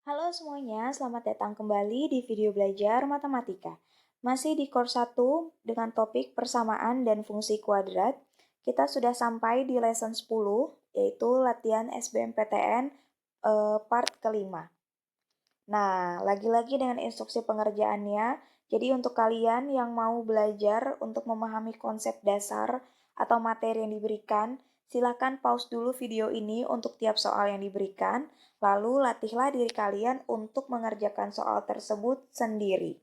Halo semuanya, selamat datang kembali di video belajar matematika. Masih di course 1 dengan topik persamaan dan fungsi kuadrat. Kita sudah sampai di lesson 10, yaitu latihan SBMPTN part kelima. Nah, lagi-lagi dengan instruksi pengerjaannya, jadi untuk kalian yang mau belajar untuk memahami konsep dasar atau materi yang diberikan, silakan pause dulu video ini untuk tiap soal yang diberikan, lalu latihlah diri kalian untuk mengerjakan soal tersebut sendiri.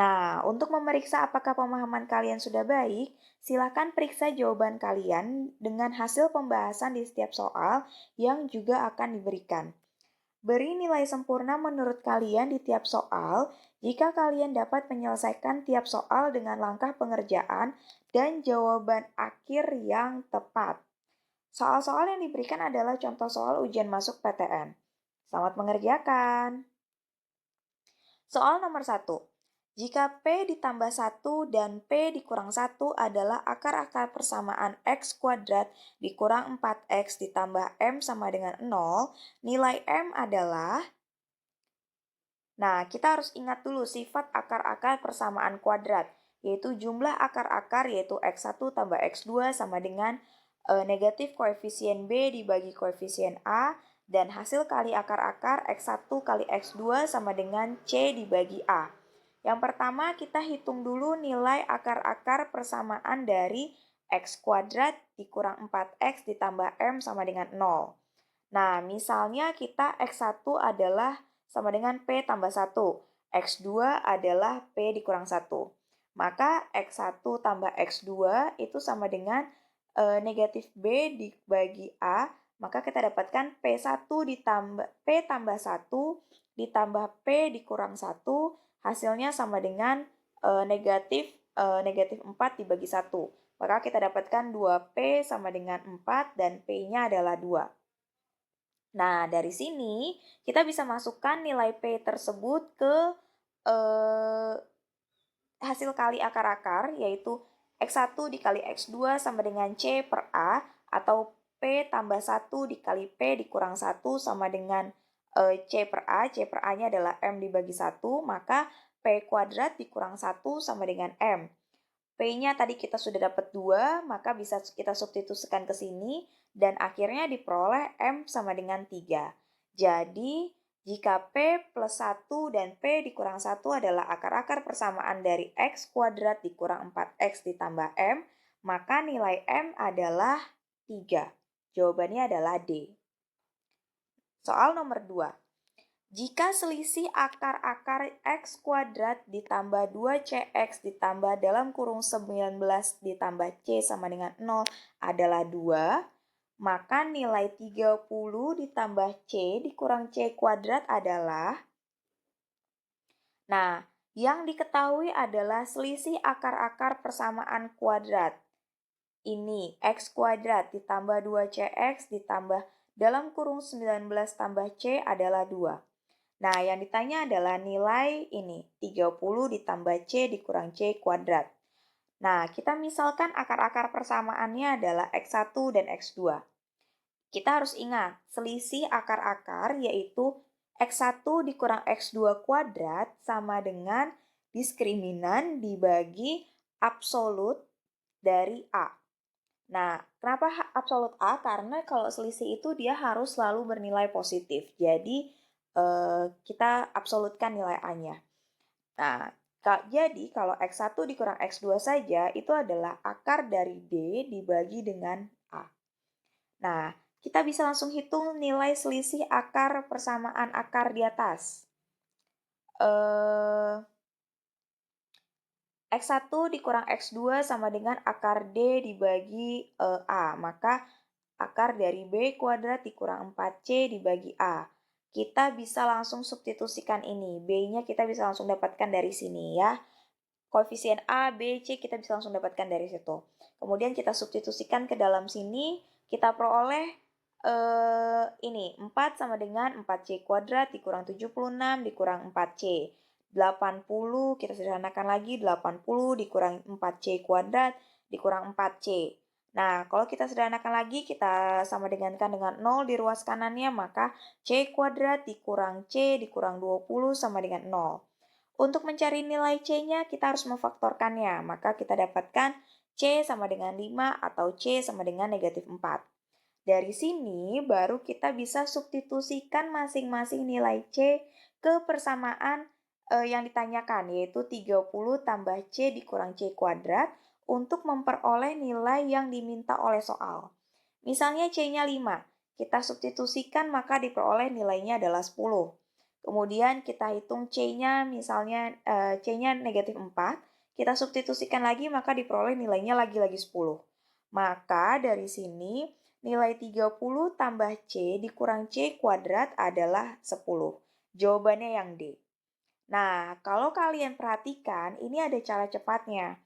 Nah, untuk memeriksa apakah pemahaman kalian sudah baik, silakan periksa jawaban kalian dengan hasil pembahasan di setiap soal yang juga akan diberikan. Beri nilai sempurna menurut kalian di tiap soal jika kalian dapat menyelesaikan tiap soal dengan langkah pengerjaan dan jawaban akhir yang tepat. Soal-soal yang diberikan adalah contoh soal ujian masuk PTN. Selamat mengerjakan. Soal nomor 1. Jika P ditambah 1 dan P dikurang 1 adalah akar-akar persamaan X kuadrat dikurang 4X ditambah M sama dengan 0, nilai M adalah... Nah, kita harus ingat dulu sifat akar-akar persamaan kuadrat, yaitu jumlah akar-akar yaitu X1 tambah X2 sama dengan negatif koefisien B dibagi koefisien A, dan hasil kali akar-akar X1 kali X2 sama dengan C dibagi A. Yang pertama, kita hitung dulu nilai akar-akar persamaan dari X kuadrat dikurang 4X ditambah M sama dengan 0. Nah, misalnya kita X1 adalah sama dengan P tambah 1. X2 adalah P dikurang 1. Maka X1 tambah X2 itu sama dengan negatif B dibagi A. Maka kita dapatkan P1 ditambah P tambah 1 ditambah P dikurang 1. Hasilnya sama dengan negatif 4 dibagi 1. Maka kita dapatkan 2P sama dengan 4 dan P-nya adalah 2. Nah, dari sini kita bisa masukkan nilai P tersebut ke hasil kali akar-akar, yaitu X1 dikali X2 sama dengan C per A, atau P tambah 1 dikali P dikurang 1 sama dengan C per A. C per A-nya adalah M dibagi 1, maka P kuadrat dikurang 1 sama dengan M. P-nya tadi kita sudah dapat 2, maka bisa kita substitusikan ke sini, dan akhirnya diperoleh M sama dengan 3. Jadi, jika P plus 1 dan P dikurang 1 adalah akar-akar persamaan dari X kuadrat dikurang 4X ditambah M, maka nilai M adalah 3. Jawabannya adalah D. Soal nomor 2. Jika selisih akar-akar X kuadrat ditambah 2CX ditambah dalam kurung 19 ditambah C sama dengan 0 adalah 2, maka nilai 30 ditambah C dikurang C kuadrat adalah... Nah, yang diketahui adalah selisih akar-akar persamaan kuadrat. Ini X kuadrat ditambah 2CX ditambah dalam kurung 19 tambah C adalah 2. Nah, yang ditanya adalah nilai ini, 30 ditambah C dikurang C kuadrat. Nah, kita misalkan akar-akar persamaannya adalah X1 dan X2. Kita harus ingat, selisih akar-akar yaitu X1 dikurang X2 kuadrat sama dengan diskriminan dibagi absolut dari A. Nah, kenapa absolut A? Karena kalau selisih itu dia harus selalu bernilai positif. Jadi, kita absolutkan nilai A-nya. Nah, jadi kalau X1 dikurang X2 saja, itu adalah akar dari D dibagi dengan A. Nah, kita bisa langsung hitung nilai selisih akar persamaan akar di atas. X1 dikurang X2 sama dengan akar D dibagi A. Maka akar dari B kuadrat dikurang 4C dibagi A. Kita bisa langsung substitusikan ini. B-nya kita bisa langsung dapatkan dari sini ya. Koefisien A, B, C kita bisa langsung dapatkan dari situ. Kemudian kita substitusikan ke dalam sini. Kita peroleh ini 4 sama dengan 4C kuadrat dikurang 76 dikurang 4C. 80 kita sederhanakan lagi, 80 dikurang 4C kuadrat dikurang 4C. Nah, kalau kita sederhanakan lagi, kita sama dengankan dengan 0 di ruas kanannya, maka C kuadrat dikurang C dikurang 20 sama dengan 0. Untuk mencari nilai C-nya, kita harus memfaktorkannya. Maka kita dapatkan C sama dengan 5 atau C sama dengan negatif 4. Dari sini, baru kita bisa substitusikan masing-masing nilai C ke persamaan yang ditanyakan, yaitu 30 tambah C dikurang C kuadrat untuk memperoleh nilai yang diminta oleh soal. Misalnya C-nya 5, kita substitusikan maka diperoleh nilainya adalah 10. Kemudian kita hitung C-nya, misalnya C-nya negatif 4, kita substitusikan lagi maka diperoleh nilainya lagi-lagi 10. Maka dari sini nilai 30 tambah C dikurang C kuadrat adalah 10. Jawabannya yang D. Nah, kalau kalian perhatikan, ini ada cara cepatnya.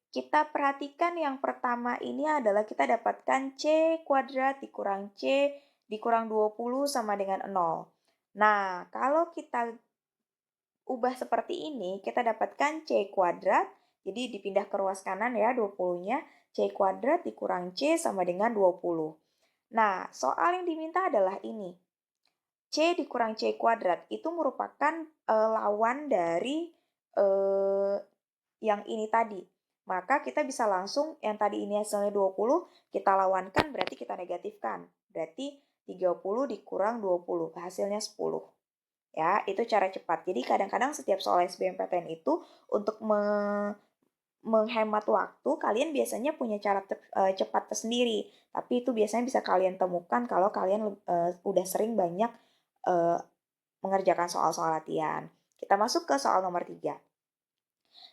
Kita perhatikan yang pertama ini adalah kita dapatkan C kuadrat dikurang C dikurang 20 sama dengan 0. Nah, kalau kita ubah seperti ini, kita dapatkan C kuadrat, jadi dipindah ke ruas kanan ya 20-nya, C kuadrat dikurang C sama dengan 20. Nah, soal yang diminta adalah ini. C dikurang C kuadrat itu merupakan lawan dari yang ini tadi. Maka kita bisa langsung yang tadi ini hasilnya 20, kita lawankan berarti kita negatifkan. Berarti 30 dikurang 20, hasilnya 10. Ya, itu cara cepat. Jadi kadang-kadang setiap soal SBMPTN itu untuk menghemat waktu, kalian biasanya punya cara cepat tersendiri. Tapi itu biasanya bisa kalian temukan kalau kalian udah sering banyak mengerjakan soal-soal latihan. Kita masuk ke soal nomor 3.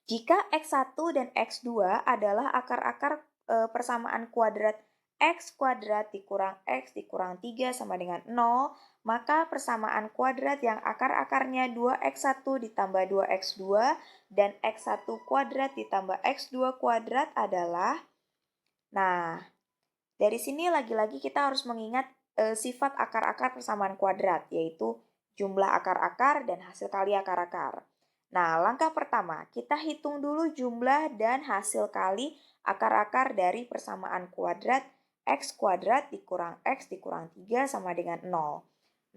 Jika X1 dan X2 adalah akar-akar persamaan kuadrat X kuadrat dikurang X dikurang 3 sama dengan 0, maka persamaan kuadrat yang akar-akarnya 2X1 ditambah 2X2 dan X1 kuadrat ditambah X2 kuadrat adalah, nah, dari sini lagi-lagi kita harus mengingat sifat akar-akar persamaan kuadrat, yaitu jumlah akar-akar dan hasil kali akar-akar. Nah, langkah pertama, kita hitung dulu jumlah dan hasil kali akar-akar dari persamaan kuadrat X kuadrat dikurang X dikurang 3 sama dengan 0.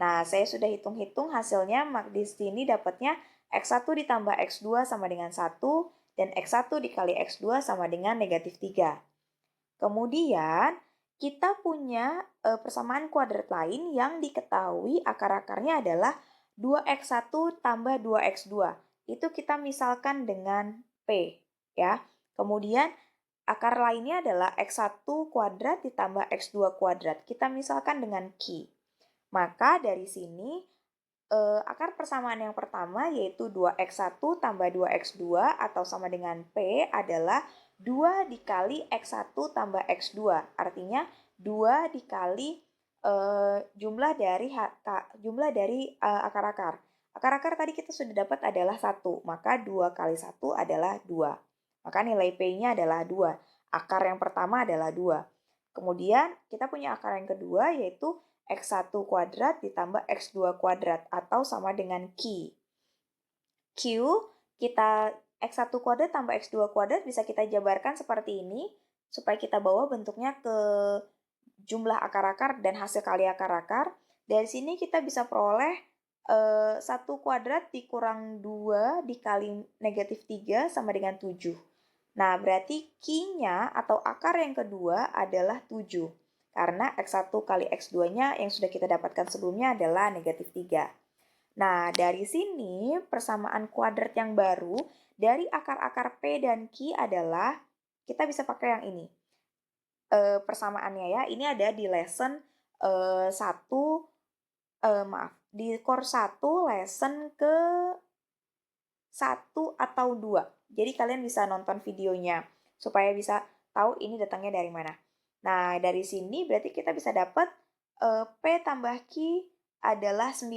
Nah, saya sudah hitung-hitung hasilnya, di sini dapatnya X1 ditambah X2 sama dengan 1, dan X1 dikali X2 sama dengan negatif 3. Kemudian, kita punya persamaan kuadrat lain yang diketahui akar-akarnya adalah 2x1 tambah 2x2. Itu kita misalkan dengan P, ya. Kemudian, akar lainnya adalah x1 kuadrat ditambah x2 kuadrat. Kita misalkan dengan Q. Maka dari sini, akar persamaan yang pertama yaitu 2x1 tambah 2x2 atau sama dengan P adalah 2 dikali x1 tambah x2. Artinya 2 dikali jumlah dari akar-akar. Akar-akar tadi kita sudah dapat adalah 1, maka 2 kali 1 adalah 2. Maka nilai P-nya adalah 2. Akar yang pertama adalah 2. Kemudian kita punya akar yang kedua yaitu X1 kuadrat ditambah X2 kuadrat atau sama dengan Q. Q, kita X1 kuadrat tambah X2 kuadrat bisa kita jabarkan seperti ini, supaya kita bawa bentuknya ke jumlah akar-akar dan hasil kali akar-akar. Dari sini kita bisa peroleh 1 kuadrat dikurang 2 dikali negatif 3 sama dengan 7. Nah, berarti Q-nya atau akar yang kedua adalah 7. Karena X1 kali X2-nya yang sudah kita dapatkan sebelumnya adalah negatif 3. Nah, dari sini persamaan kuadrat yang baru dari akar-akar P dan Q adalah, kita bisa pakai yang ini. Persamaannya ya, ini ada di lesson 1, di course 1 lesson ke 1 atau 2. Jadi kalian bisa nonton videonya supaya bisa tahu ini datangnya dari mana. Nah, dari sini berarti kita bisa dapat P tambah Q adalah 9.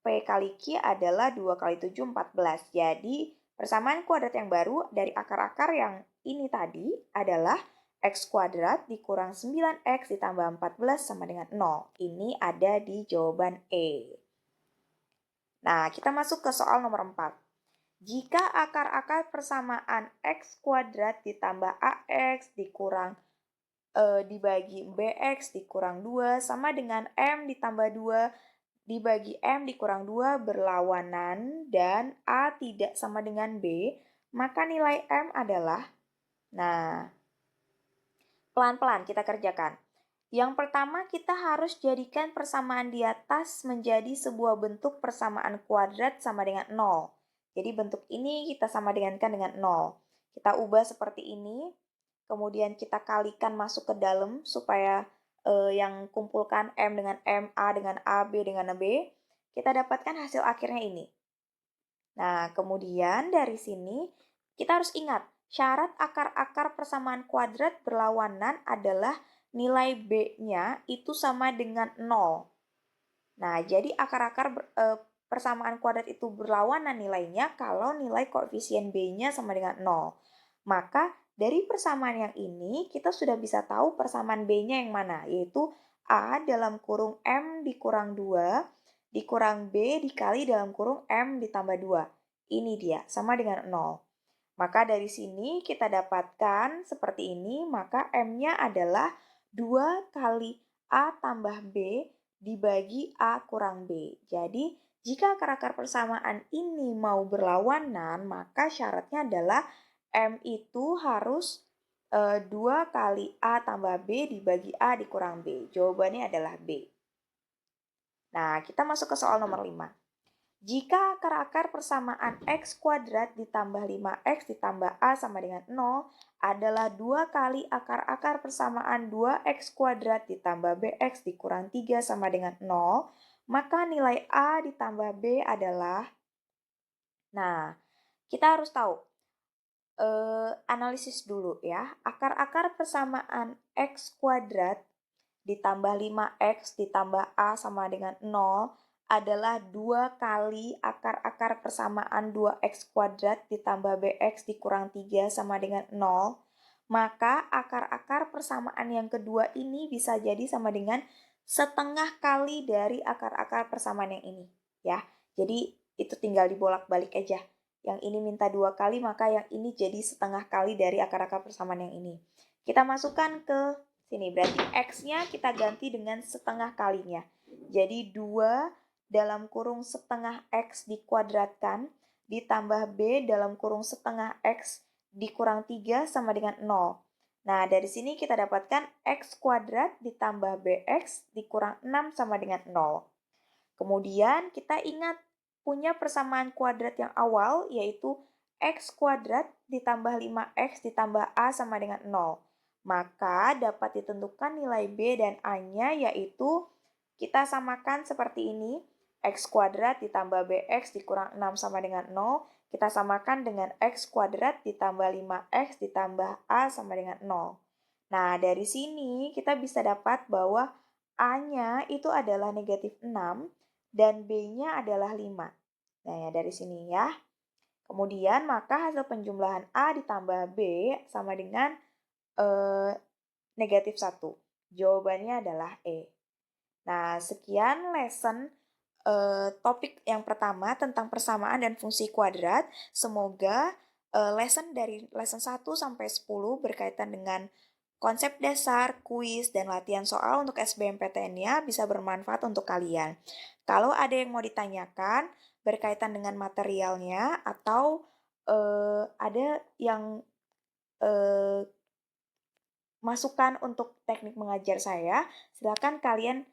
P kali Q adalah 2 kali 7, 14. Jadi, persamaan kuadrat yang baru dari akar-akar yang ini tadi adalah X kuadrat dikurang 9X ditambah 14 sama dengan 0. Ini ada di jawaban E. Nah, kita masuk ke soal nomor 4. Jika akar-akar persamaan X kuadrat ditambah AX dikurang dibagi bx dikurang 2 sama dengan M ditambah 2 dibagi M dikurang 2 berlawanan dan A tidak sama dengan B, maka nilai M adalah, nah, pelan-pelan kita kerjakan. Yang pertama kita harus jadikan persamaan di atas menjadi sebuah bentuk persamaan kuadrat sama dengan 0. Jadi bentuk ini kita sama dengankan dengan 0. Kita ubah seperti ini. Kemudian kita kalikan masuk ke dalam supaya yang kumpulkan M dengan M, A dengan A, B dengan B, kita dapatkan hasil akhirnya ini. Nah, kemudian dari sini kita harus ingat, syarat akar-akar persamaan kuadrat berlawanan adalah nilai B-nya itu sama dengan 0. Nah, jadi akar-akar persamaan kuadrat itu berlawanan nilainya kalau nilai koefisien B-nya sama dengan 0. Maka dari persamaan yang ini kita sudah bisa tahu persamaan B-nya yang mana, yaitu A dalam kurung M dikurang 2 dikurang B dikali dalam kurung M ditambah 2. Ini dia, sama dengan 0. Maka dari sini kita dapatkan seperti ini, maka M-nya adalah 2 kali A tambah B dibagi A kurang B. Jadi, jika akar-akar persamaan ini mau berlawanan, maka syaratnya adalah M itu harus 2 kali A tambah B dibagi A dikurang B. Jawabannya adalah B. Nah, kita masuk ke soal nomor 5. Jika akar-akar persamaan X kuadrat ditambah 5X ditambah A sama dengan 0 adalah 2 kali akar-akar persamaan 2X kuadrat ditambah BX dikurang 3 sama dengan 0, maka nilai A ditambah B adalah, nah, kita harus tahu, analisis dulu ya. Akar-akar persamaan X kuadrat ditambah 5X ditambah A sama dengan 0 adalah 2 kali akar-akar persamaan 2X kuadrat ditambah BX dikurang 3 sama dengan 0. Maka akar-akar persamaan yang kedua ini bisa jadi sama dengan setengah kali dari akar-akar persamaan yang ini. Ya, jadi itu tinggal dibolak-balik aja. Yang ini minta 2 kali, maka yang ini jadi setengah kali dari akar-akar persamaan yang ini. Kita masukkan ke sini, berarti X-nya kita ganti dengan setengah kalinya. Jadi 2 dalam kurung setengah X dikuadratkan ditambah B dalam kurung setengah X dikurang 3 sama dengan 0. Nah, dari sini kita dapatkan X kuadrat ditambah BX dikurang 6 sama dengan 0. Kemudian kita ingat punya persamaan kuadrat yang awal, yaitu X kuadrat ditambah 5X ditambah A sama dengan 0. Maka dapat ditentukan nilai B dan A-nya, yaitu kita samakan seperti ini. X kuadrat ditambah BX dikurang 6 sama dengan 0. Kita samakan dengan X kuadrat ditambah 5X ditambah A sama dengan 0. Nah, dari sini kita bisa dapat bahwa A-nya itu adalah negatif 6 dan B-nya adalah 5. Nah, ya dari sini ya. Kemudian, maka hasil penjumlahan A ditambah B sama dengan negatif 1. Jawabannya adalah E. Nah, sekian lesson topik yang pertama tentang persamaan dan fungsi kuadrat. Semoga lesson dari lesson 1 sampai 10 berkaitan dengan konsep dasar, kuis, dan latihan soal untuk SBMPTN-nya bisa bermanfaat untuk kalian. Kalau ada yang mau ditanyakan berkaitan dengan materialnya atau ada yang masukan untuk teknik mengajar saya, silakan kalian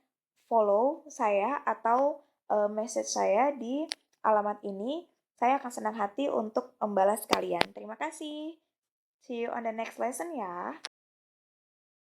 follow saya atau message saya di alamat ini. Saya akan senang hati untuk membalas kalian. Terima kasih. See you on the next lesson ya.